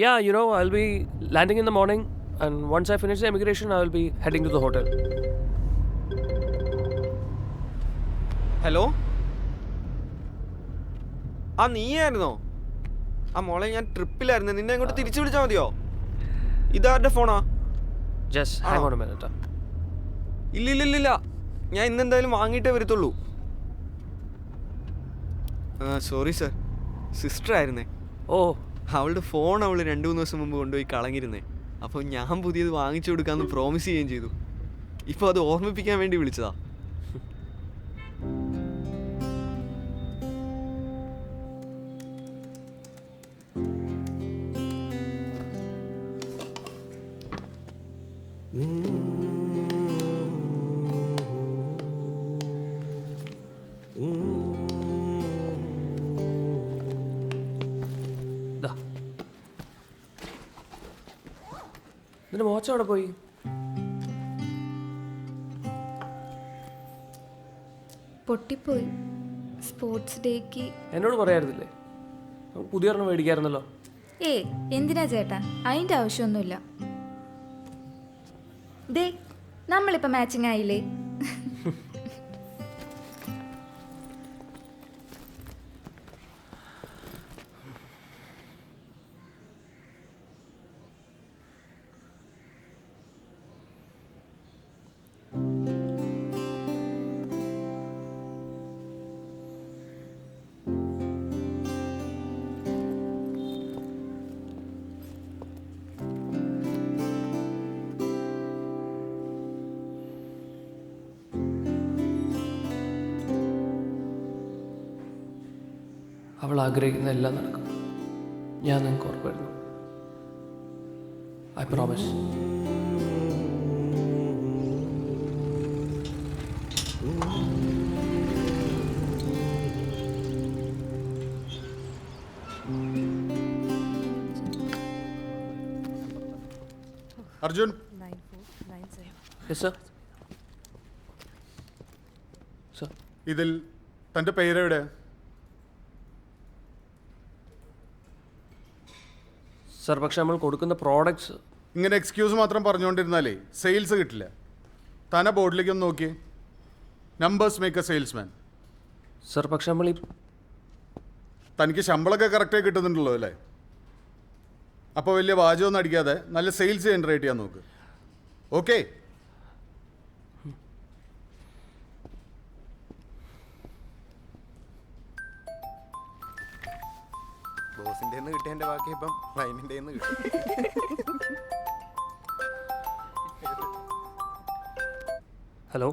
Yeah, I'll be landing in the morning, and once I finish the immigration, I will be heading to the hotel. Hello, ആ നീയായിരുന്നോ? ആ മോളെ, ഞാൻ ട്രിപ്പിലായിരുന്നു. നിന്നെ ഇങ്ങോട്ട് തിരിച്ചു വിളിച്ചാൽ മതിയോ? ഇതാരുടെ ഫോണാ? Just hang on a minute. ഇല്ലില്ലില്ല, ഞാൻ ഇന്നെന്തായാലും വാങ്ങിയിട്ടേ വരത്തുള്ളൂ. സോറി സർ, സിസ്റ്റർ ആയിരുന്നേ. Oh, അവളുടെ ഫോൺ അവൾ 2-3 ദിവസം മുമ്പ് കൊണ്ടുപോയി കളഞ്ഞിരുന്നേ. അപ്പോൾ ഞാൻ പുതിയത് വാങ്ങിച്ചു കൊടുക്കാമെന്ന് പ്രോമിസ് ചെയ്യുകയും ചെയ്തു. ഇപ്പോൾ അത് ഓർമ്മിപ്പിക്കാൻ വേണ്ടി വിളിച്ചതാ. ദാ. നിന്റെ വാച്ച് അവിടെ പോയി? പൊട്ടിപ്പോയി. സ്പോർട്സ് ഡേക്ക്. എന്നോട് പറയായിരുന്നില്ലേ? നമുക്ക് പുതിയ ഒരെണ്ണം മേടിക്കായിരുന്നല്ലോ. എന്തിനാ ചേട്ടാ, അതിൻ്റെ ആവശ്യമൊന്നുമില്ല. ദേ, നമ്മളിപ്പോൾ മാച്ചിങ് ആയില്ലേ? അവൾ ആഗ്രഹിക്കുന്ന എല്ലാം നടക്കും. ഞാൻ നിങ്ങൾക്ക് ഉറപ്പായിരുന്നു. I promise. Arjun, yes sir. Sir, ഇതിൽ തൻ്റെ പേരെവിടെ? സർ, പക്ഷെ നമ്മൾ കൊടുക്കുന്ന പ്രോഡക്ട്സ്. ഇങ്ങനെ എക്സ്ക്യൂസ് മാത്രം പറഞ്ഞുകൊണ്ടിരുന്നാലേ സെയിൽസ് കിട്ടില്ല. താൻ ആ ബോർഡിലേക്ക് ഒന്ന് നോക്കി. Numbers make A salesman. Sir, പക്ഷെ നമ്മൾ ഈ തനിക്ക് ശമ്പളമൊക്കെ കറക്റ്റായി കിട്ടുന്നുണ്ടല്ലോ അല്ലേ? അപ്പോൾ വലിയ വാചകമൊന്നും അടിക്കാതെ നല്ല സെയിൽസ് ജനറേറ്റ് ചെയ്യാൻ നോക്ക്. ഓക്കെ? ബോസിന്റെ കിട്ടിയതിന്റെ ബാക്കി ഇപ്പം ക്ലൈന്റിന്റെ കിട്ടും. ഹലോ,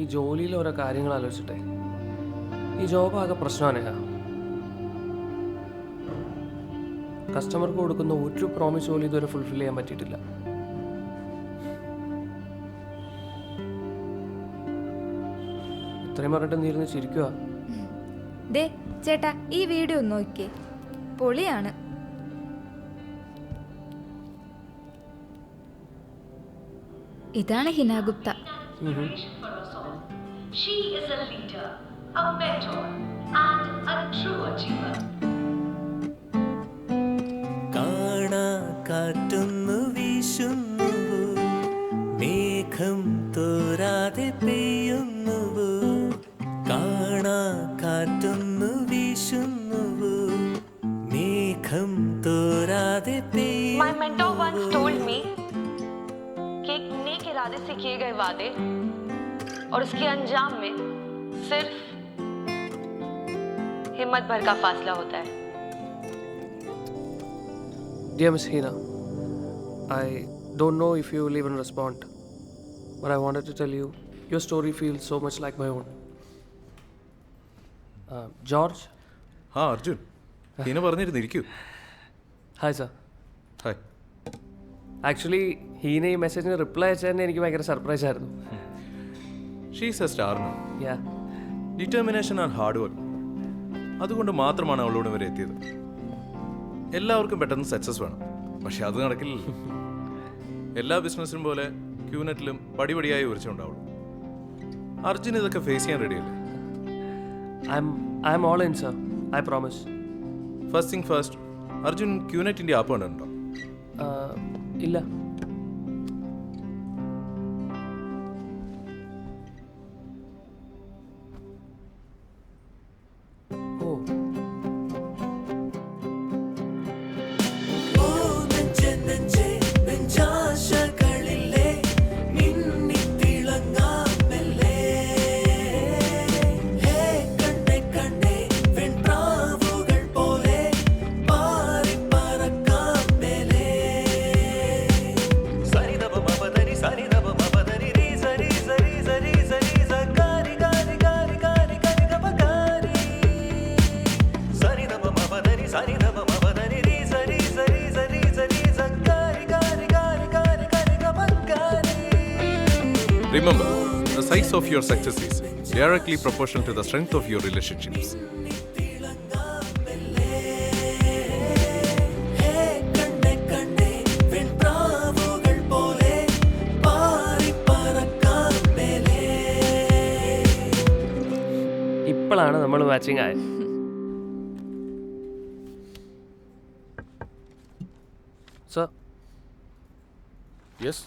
ഈ ജോലിയിൽ ഓരോ കാര്യങ്ങൾ ആലോചിച്ചിട്ടെ ഈ ജോബ് ആകെ പ്രശ്നമാണ്. കസ്റ്റമർക്ക് കൊടുക്കുന്ന ഒരു പ്രോമിസ് പോലും ഇതുവരെ ഫുൾഫിൽ ചെയ്യാൻ പറ്റിയിട്ടില്ല. ഇത്രയും പറഞ്ഞിട്ട് നീ ഇരുന്ന് ചിരിക്കുക. ദേ ചേട്ടാ, ഈ വീഡിയോ ഒന്ന് നോക്കിയേ, പൊളിയാണ്. ഇതാണ് ഹിന Gupta. She is a leader, a mentor, and a true achiever. കാണാ കാറ്റുന്നു വീശുന്നുവോ, മേഘം തോരാതെ പെയ്യുന്നുവോ. കാണാ കാറ്റുന്നു വീശുന്നുവോ, മേഘം തോരാതെ പെയ്യുന്നു. My mentor once told me कि एक नेक इरादे से किए गए वादे और उसके अंजाम में सिर्फ हिम्मत भर का फासला होता है. Dear Miss Hina, I don't know if you will even respond, but I wanted to tell you, your story feels so much like my own. George? ആ അർജുൻ, ഹീന പറഞ്ഞിരുന്നു, ഇരിക്കൂ. Hi sir. ഹായ്. ആക്ച്വലി ഹീന ഈ മെസ്സേജിന് റിപ്ലൈ അയച്ചതന്നെ എനിക്ക് ഭയങ്കര surprise ആയിരുന്നു. She's A star. Yeah. Determination and hard work, അതുകൊണ്ട് മാത്രമാണ് അവളോട് വരെ എത്തിയത്. എല്ലാവർക്കും പെട്ടെന്ന് സക്സസ് വേണം, പക്ഷെ അത് നടക്കില്ലല്ലോ. എല്ലാ ബിസിനസ്സിനും പോലെ ക്യൂനെറ്റിലും പടിപടിയായി ഉയർച്ചയുണ്ടാവുള്ളൂ. അർജുൻ ഇതൊക്കെ ഫേസ് ചെയ്യാൻ റെഡിയല്ലേ? I'm all in, sir. I promise. First thing first, Arjun ക്യൂനെറ്റിൻ്റെ ആപ്പ് കണ്ടിട്ടുണ്ടോ? ഇല്ല. ഓ, Remember, the size of your success is directly proportional to the strength of your relationships. ഇപ്പോഴാണ് നമ്മൾ മാച്ചിങ് ആയത്. സർ. യെസ്.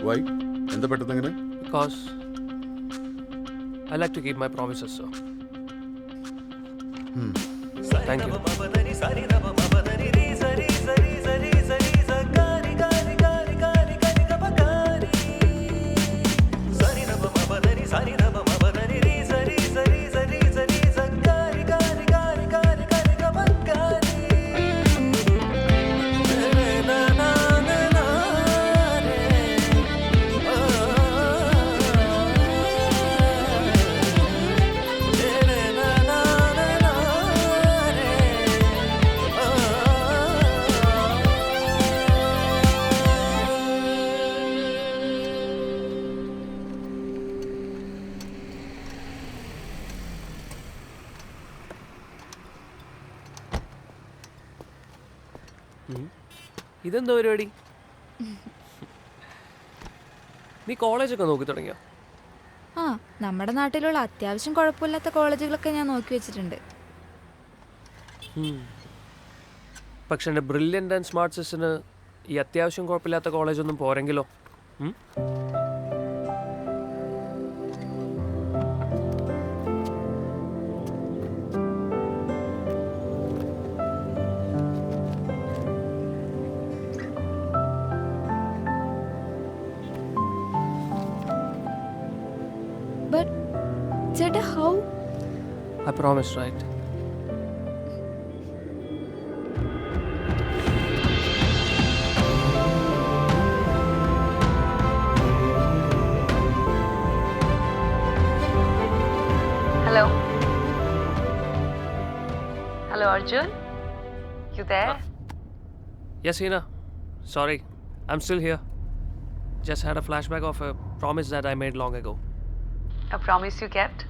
വൈ? എന്താ പെട്ടെന്നെങ്ങനെ? Because I like to keep my promises, sir. Thank you. ഇതെന്താ പരിപാടി? നീ കോളേജൊക്കെ നോക്കി തുടങ്ങിയോ? ആ, നമ്മുടെ നാട്ടിലുള്ള അത്യാവശ്യം കുഴപ്പമില്ലാത്ത കോളേജുകളൊക്കെ ഞാൻ നോക്കി വെച്ചിട്ടുണ്ട്. പക്ഷെ എൻ്റെ ബ്രില്യൻ്റ് ആൻഡ് സ്മാർട്ട് സിസ്റ്റന് ഈ അത്യാവശ്യം കുഴപ്പമില്ലാത്ത കോളേജൊന്നും പോരെങ്കിലോ? But, Cheta, how? I promise, right? Hello. Hello, Arjun. You there? Yes, Hina. Sorry, I'm still here. Just had a flashback of a promise that I made long ago. A promise you kept?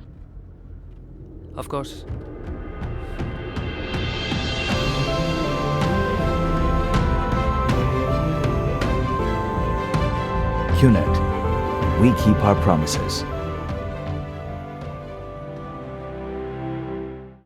Of course. QNET. We keep our promises.